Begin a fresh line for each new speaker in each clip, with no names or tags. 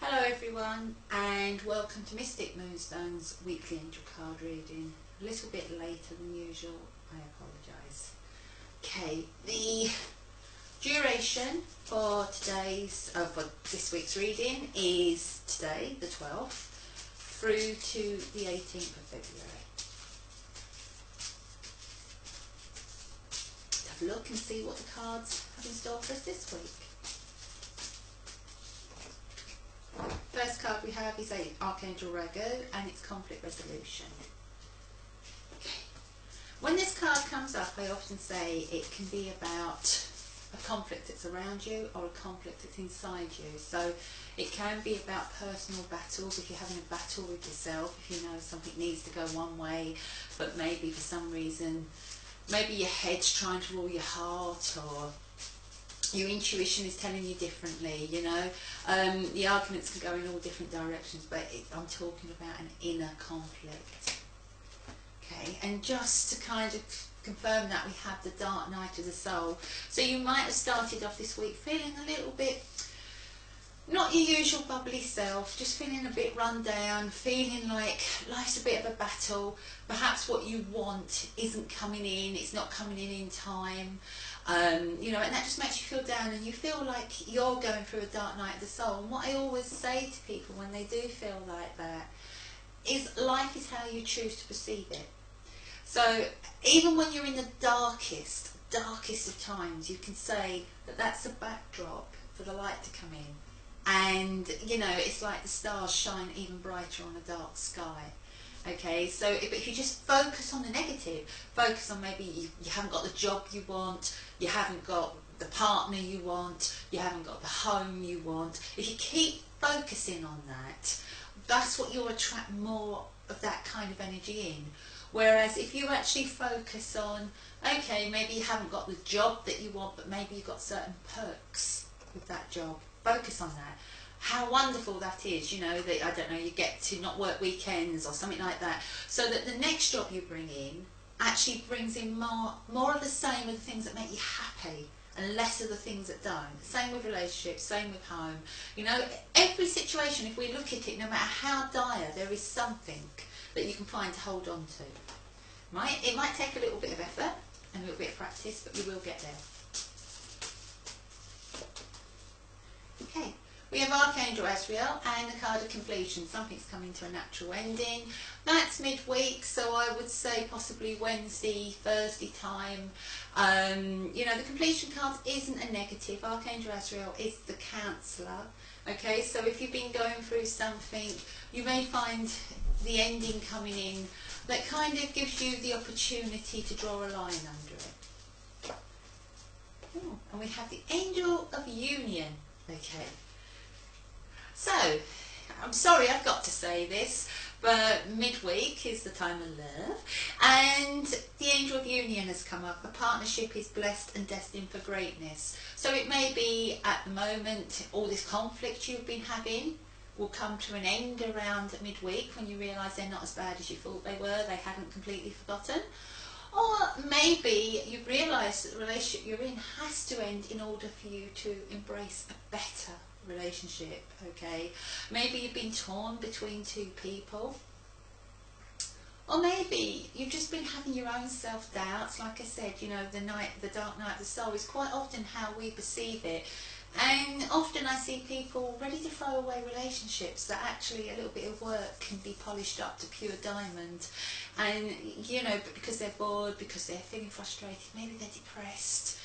Hello everyone, and welcome to Mystic Moonstone's weekly angel card reading. A little bit later than usual, I apologise. Okay, the duration for this week's reading is today, the 12th, through to the 18th of February. Let's have a look and see what the cards have in store for us this week. First card we have is Archangel Raguel, and it's conflict resolution. Okay. When this card comes up, I often say it can be about a conflict that's around you or a conflict that's inside you. So it can be about personal battles, if you're having a battle with yourself, if you know something needs to go one way, but maybe for some reason, maybe your head's trying to rule your heart, or your intuition is telling you differently, you know. The arguments can go in all different directions, but I'm talking about an inner conflict. Okay, and just to kind of confirm that, we have the dark night of the soul. So you might have started off this week feeling a little bit, not your usual bubbly self, just feeling a bit run down, feeling like life's a bit of a battle. Perhaps what you want isn't coming in, it's not coming in time. You know, and that just makes you feel down, and you feel like you're going through a dark night of the soul. And what I always say to people when they do feel like that is life is how you choose to perceive it. So even when you're in the darkest of times, you can say that that's a backdrop for the light to come in. And, you know, it's like the stars shine even brighter on a dark sky. Okay, so if you just focus on the negative, focus on maybe you haven't got the job you want, you haven't got the partner you want, you haven't got the home you want. If you keep focusing on that, that's what you'll attract more of that kind of energy in. Whereas if you actually focus on, okay, maybe you haven't got the job that you want, but maybe you've got certain perks with that job, focus on that. How wonderful that is, you know, that, I don't know, you get to not work weekends or something like that, so that the next job you bring in actually brings in more of the same of the things that make you happy and less of the things that don't. Same with relationships, same with home. You know, every situation, if we look at it, no matter how dire, there is something that you can find to hold on to. Right? It might take a little bit of effort and a little bit of practice, but you will get there. Okay. We have Archangel Azrael and the card of completion. Something's coming to a natural ending. That's midweek, so I would say possibly Wednesday, Thursday time. You know, the completion card isn't a negative. Archangel Azrael is the counsellor. Okay, so if you've been going through something, you may find the ending coming in that kind of gives you the opportunity to draw a line under it. Ooh, and we have the Angel of Union. Okay. So, I'm sorry I've got to say this, but midweek is the time of love, and the Angel of Union has come up. A partnership is blessed and destined for greatness. So it may be at the moment all this conflict you've been having will come to an end around midweek when you realise they're not as bad as you thought they were, they hadn't completely forgotten. Or maybe you've realised that the relationship you're in has to end in order for you to embrace a better relationship. Okay, maybe you've been torn between two people, or maybe you've just been having your own self-doubts. Like I said, you know, the dark night of the soul is quite often how we perceive it, and often I see people ready to throw away relationships that actually a little bit of work can be polished up to pure diamond. And you know, because they're bored, because they're feeling frustrated, maybe they're depressed,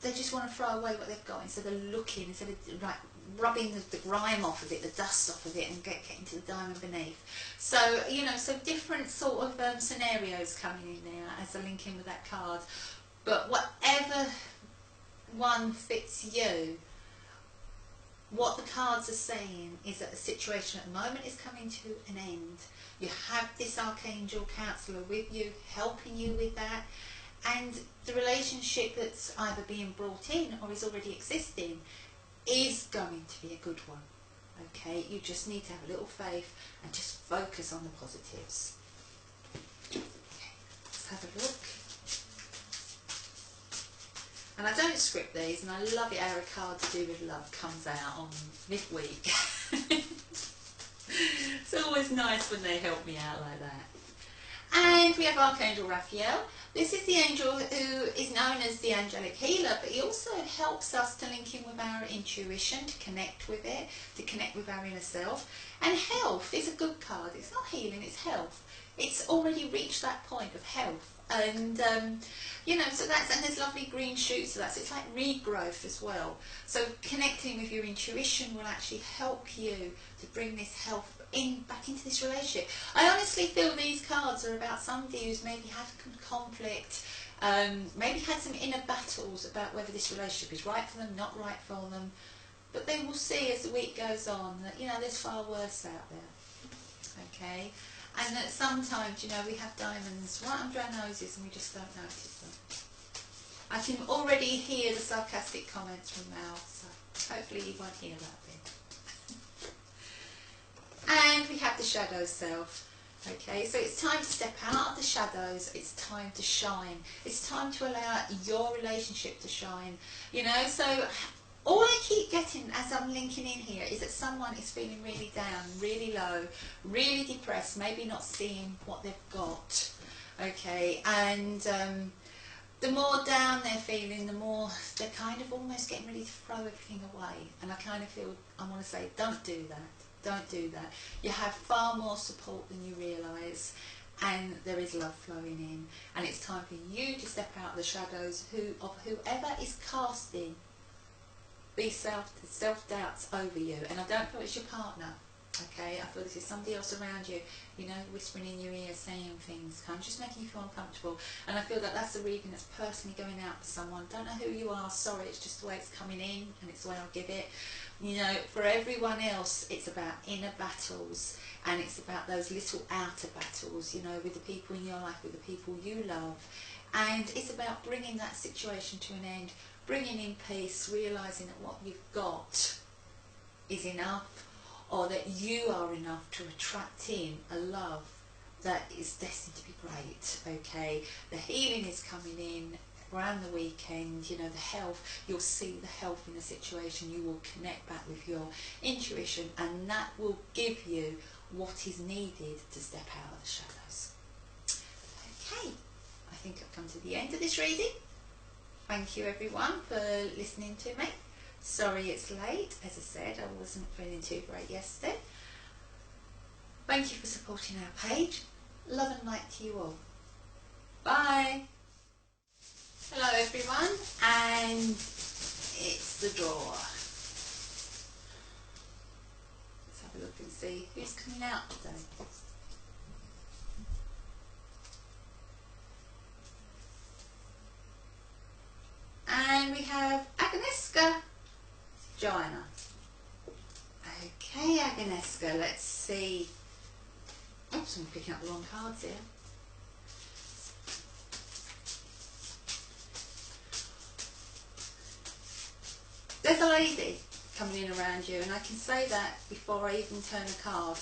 they just want to throw away what they've got instead of looking, instead of like rubbing the grime off of it, the dust off of it, and getting to the diamond beneath. So, you know, so different sort of scenarios coming in there as a link in with that card. But whatever one fits you, what the cards are saying is that the situation at the moment is coming to an end. You have this Archangel Counselor with you, helping you with that. And the relationship that's either being brought in or is already existing is going to be a good one. Okay, you just need to have a little faith and just focus on the positives. Okay, let's have a look. And I don't script these, and I love it how a card to do with love comes out on midweek. It's always nice when they help me out like that. And we have Archangel Raphael. This is the angel who is known as the angelic healer, but he also helps us to link in with our intuition, to connect with it, to connect with our inner self. And health is a good card. It's not healing, it's health. It's already reached that point of health. And you know, so that's, and there's lovely green shoots, so it's like regrowth as well. So connecting with your intuition will actually help you to bring this health back into this relationship. I honestly feel these cards are about somebody who's maybe had conflict, maybe had some inner battles about whether this relationship is right for them, not right for them, but they will see as the week goes on that, you know, there's far worse out there. Okay. And that sometimes, you know, we have diamonds right under our noses and we just don't notice them. I can already hear the sarcastic comments from Mal, so hopefully you won't hear that bit. And we have the shadow self. Okay, so it's time to step out of the shadows, it's time to shine. It's time to allow your relationship to shine. You know, so all I keep getting as I'm linking in here is that someone is feeling really down, really low, really depressed, maybe not seeing what they've got. Okay, and the more down they're feeling, the more they're kind of almost getting ready to throw everything away. And I kind of feel, I want to say, don't do that. Don't do that. You have far more support than you realise, and there is love flowing in. And it's time for you to step out of the shadows of whoever is casting these self-doubts over you. And I don't feel it's your partner, okay? I feel this is somebody else around you, you know, whispering in your ear, saying things, kind of just making you feel uncomfortable. And I feel that that's the reading that's personally going out to someone. Don't know who you are, sorry, it's just the way it's coming in, and it's the way I'll give it. You know, for everyone else, it's about inner battles, and it's about those little outer battles, you know, with the people in your life, with the people you love. And it's about bringing that situation to an end, bringing in peace, realising that what you've got is enough, or that you are enough to attract in a love that is destined to be great, okay? The healing is coming in around the weekend, you know, the health, you'll see the health in the situation, you will connect back with your intuition, and that will give you what is needed to step out of the shadows. Okay, I think I've come to the end of this reading. Thank you everyone for listening to me. Sorry it's late, as I said, I wasn't feeling too great yesterday. Thank you for supporting our page. Love and light to you all. Bye. Hello everyone, and it's the drawer. Let's have a look and see who's coming out today. And we have Agnieszka Joanna. Okay, Agnieszka, let's see. Oops, I'm picking up the wrong cards here. There's a lady coming in around you, and I can say that before I even turn a card.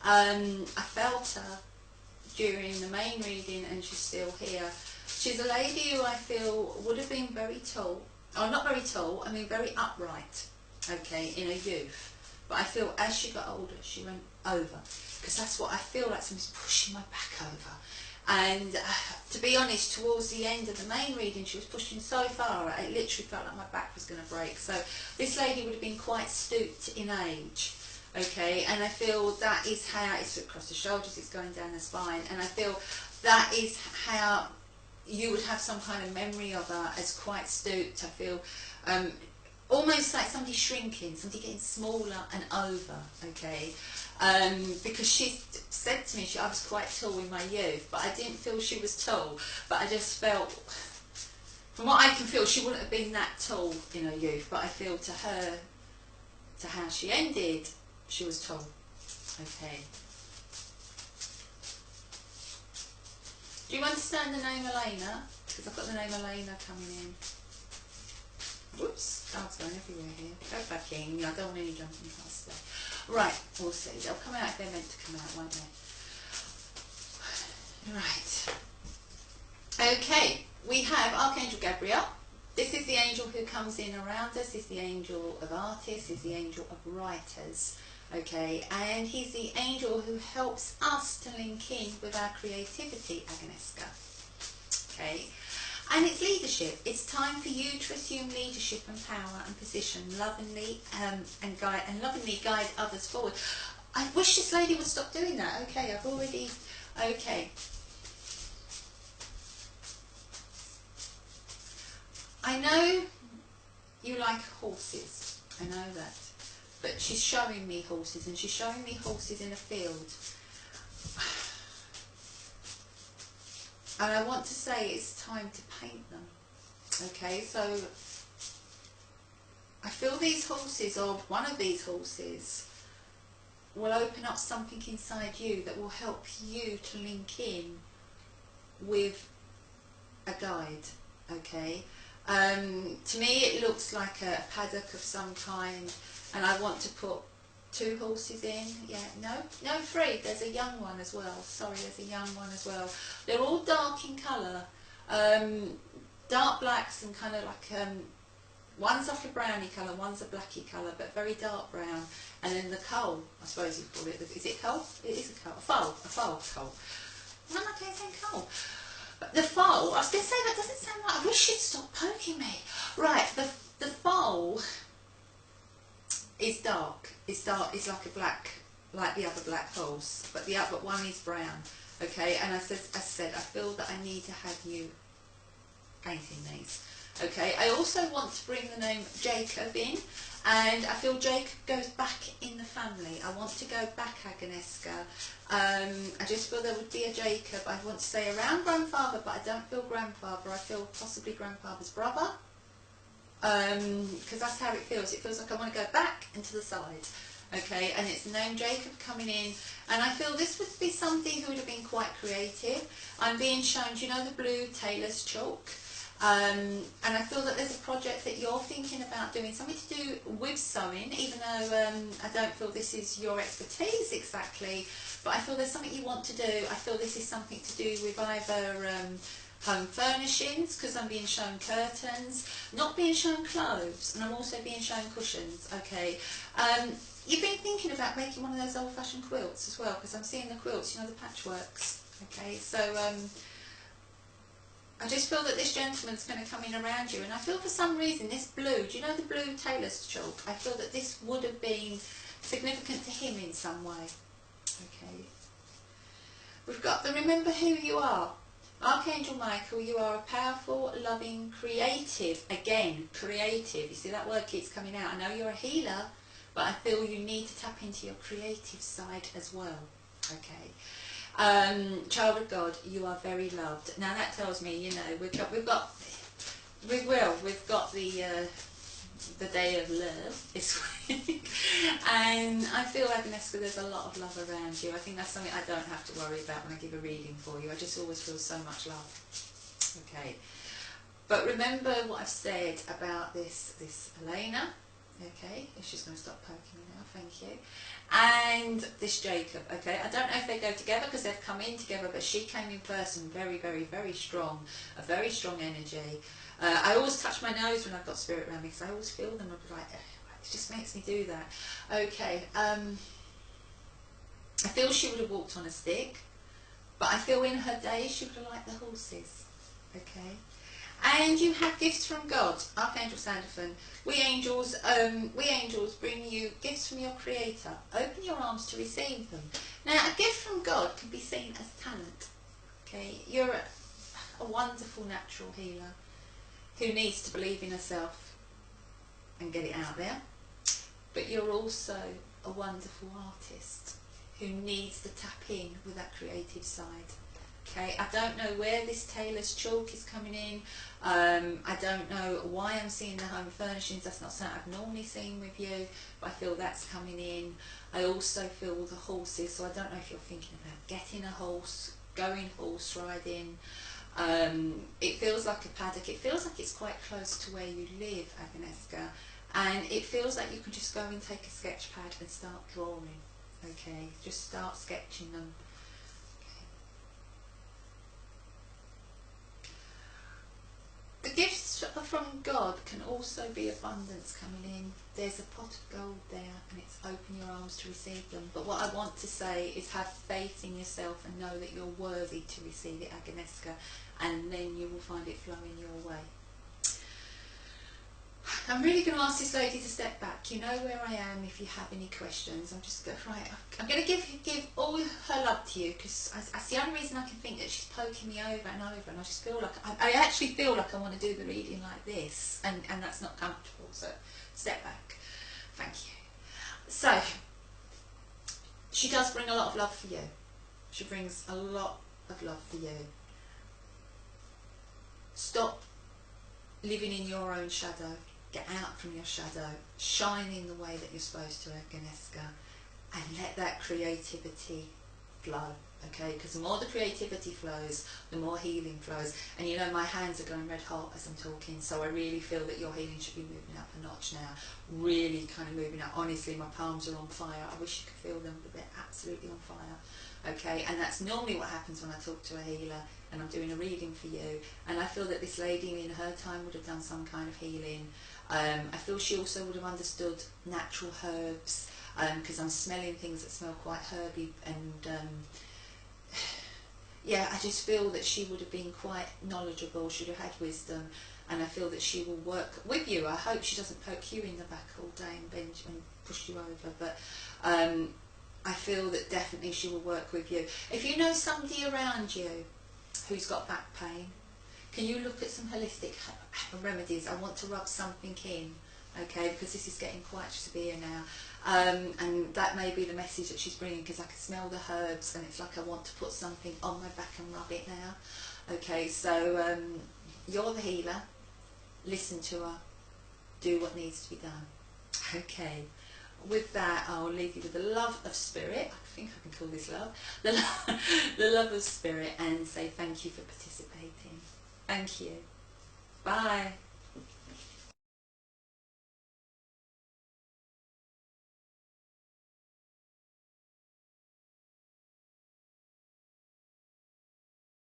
I felt her during the main reading, and she's still here. She's a lady who I feel would have been very tall, or not very tall, I mean very upright, okay, in her youth. But I feel as she got older, she went over, because that's what I feel like, somebody's pushing my back over. And to be honest, towards the end of the main reading, she was pushing so far, it literally felt like my back was going to break. So this lady would have been quite stooped in age, okay, and I feel that is how it's across the shoulders, it's going down the spine, and I feel that is how you would have some kind of memory of her as quite stooped. I feel almost like somebody shrinking, somebody getting smaller and over, okay. Because she said to me I was quite tall in my youth, but I didn't feel she was tall, but I just felt, from what I can feel, she wouldn't have been that tall in her youth, but I feel to her, to how she ended, she was tall, okay. Do you understand the name Elena? Because I've got the name Elena coming in. Whoops, cards going everywhere here. Go back in, I don't want any jumping past there. Right, we'll see. They'll come out if they're meant to come out, won't they? Right. Okay, we have Archangel Gabriel. This is the angel who comes in around us, is the angel of artists, is the angel of writers. Okay, and he's the angel who helps us to link in with our creativity, Agnieszka. Okay, and it's leadership. It's time for you to assume leadership and power and position lovingly and lovingly guide others forward. I wish this lady would stop doing that. Okay, I've already. Okay. I know you like horses. I know that. But she's showing me horses, and she's showing me horses in a field. And I want to say it's time to paint them. Okay, so I feel these horses, or one of these horses, will open up something inside you that will help you to link in with a guide. Okay, to me it looks like a paddock of some kind, and I want to put 2 horses in. Yeah, no, 3. There's a young one as well. Sorry, there's a young one as well. They're all dark in colour, dark blacks and kind of like one's like a browny colour, one's a blacky colour, but very dark brown. And then the coal, I suppose you call it. Is it coal? It is a coal. A foal coal. Why am I saying coal? But the foal, I was going to say that doesn't sound right. I wish you'd stop poking me. Right, the foal is dark. It's dark. It's like a black, like the other black holes, but the other one is brown. Okay, and I said, I feel that I need to have you painting these. Okay, I also want to bring the name Jacob in, and I feel Jacob goes back in the family. I want to go back, Agnieszka. I just feel there would be a Jacob. I want to say around grandfather, but I don't feel grandfather. I feel possibly grandfather's brother. Because that's how it feels. It feels like I want to go back and to the side. Okay, and it's the name Jacob coming in, and I feel this would be somebody who would have been quite creative. I'm being shown, do you know the blue tailor's chalk? And I feel that there's a project that you're thinking about doing, something to do with sewing, even though I don't feel this is your expertise exactly, but I feel there's something you want to do. I feel this is something to do with either home furnishings, because I'm being shown curtains, not being shown clothes, and I'm also being shown cushions. Okay, you've been thinking about making one of those old-fashioned quilts as well, because I'm seeing the quilts, you know, the patchworks. Okay, so I just feel that this gentleman's going to come in around you, and I feel for some reason this blue, do you know the blue tailor's chalk? I feel that this would have been significant to him in some way. Okay, we've got the remember who you are. Archangel Michael, you are a powerful, loving, creative, again, creative, you see that word keeps coming out. I know you're a healer, but I feel you need to tap into your creative side as well. Okay. Child of God, you are very loved. Now that tells me, you know, we've got the day of love this week, and I feel, Agnieszka, there's a lot of love around you. I think that's something I don't have to worry about when I give a reading for you. I just always feel so much love. Okay, but remember what I've said about this Elena. Okay, if she's going to stop poking me now, thank you. And this Jacob. Okay, I don't know if they go together because they've come in together, but she came in first and very, very, very strong, a very strong energy. I always touch my nose when I've got spirit around me because I always feel them. I'm like, it just makes me do that. Okay, I feel she would have walked on a stick, but I feel in her days she would have liked the horses. Okay, and you have gifts from God. Archangel Sandalphon. We angels bring you gifts from your Creator. Open your arms to receive them. Now, a gift from God can be seen as talent. Okay, you're a wonderful natural healer who needs to believe in herself and get it out there. But you're also a wonderful artist who needs to tap in with that creative side. Okay, I don't know where this tailor's chalk is coming in. I don't know why I'm seeing the home furnishings. That's not something I've normally seen with you, but I feel that's coming in. I also feel the horses, so I don't know if you're thinking about getting a horse, going horse riding. It feels like a paddock. It feels like it's quite close to where you live, Agnieszka, and it feels like you can just go and take a sketch pad and start drawing. Okay, just start sketching them. Okay. The gifts from from God can also be abundance coming in. There's a pot of gold there, and it's open your arms to receive them. But what I want to say is have faith in yourself and know that you're worthy to receive it, Agnieszka, and then you will find it flowing your way. I'm really going to ask this lady to step back. You know where I am if you have any questions. I'm just going I'm going to give all her love to you, because that's the only reason I can think that she's poking me over and over, and I just feel like I actually feel like I want to do the reading like this, and that's not comfortable. So step back. Thank you. So she does bring a lot of love for you. She brings a lot of love for you. Stop living in your own shadow. Get out from your shadow, shine in the way that you're supposed to, Agnieszka, and let that creativity flow, okay? Because the more the creativity flows, the more healing flows. And you know, my hands are going red hot as I'm talking, so I really feel that your healing should be moving up a notch now. Really kind of moving up. Honestly, my palms are on fire. I wish you could feel them, but they're absolutely on fire, okay? And that's normally what happens when I talk to a healer and I'm doing a reading for you. And I feel that this lady in her time would have done some kind of healing. I feel she also would have understood natural herbs, because I'm smelling things that smell quite herby, and yeah, I just feel that she would have been quite knowledgeable, should have had wisdom, and I feel that she will work with you. I hope she doesn't poke you in the back all day and bend and push you over, but I feel that definitely she will work with you. If you know somebody around you who's got back pain, can you look at some holistic remedies? I want to rub something in, okay, because this is getting quite severe now. And that may be the message that she's bringing, because I can smell the herbs, and it's like I want to put something on my back and rub it now. Okay, so you're the healer. Listen to her. Do what needs to be done. Okay. With that, I'll leave you with the love of spirit. I think I can call this love. The love of spirit, and say thank you for participating. Thank you. Bye.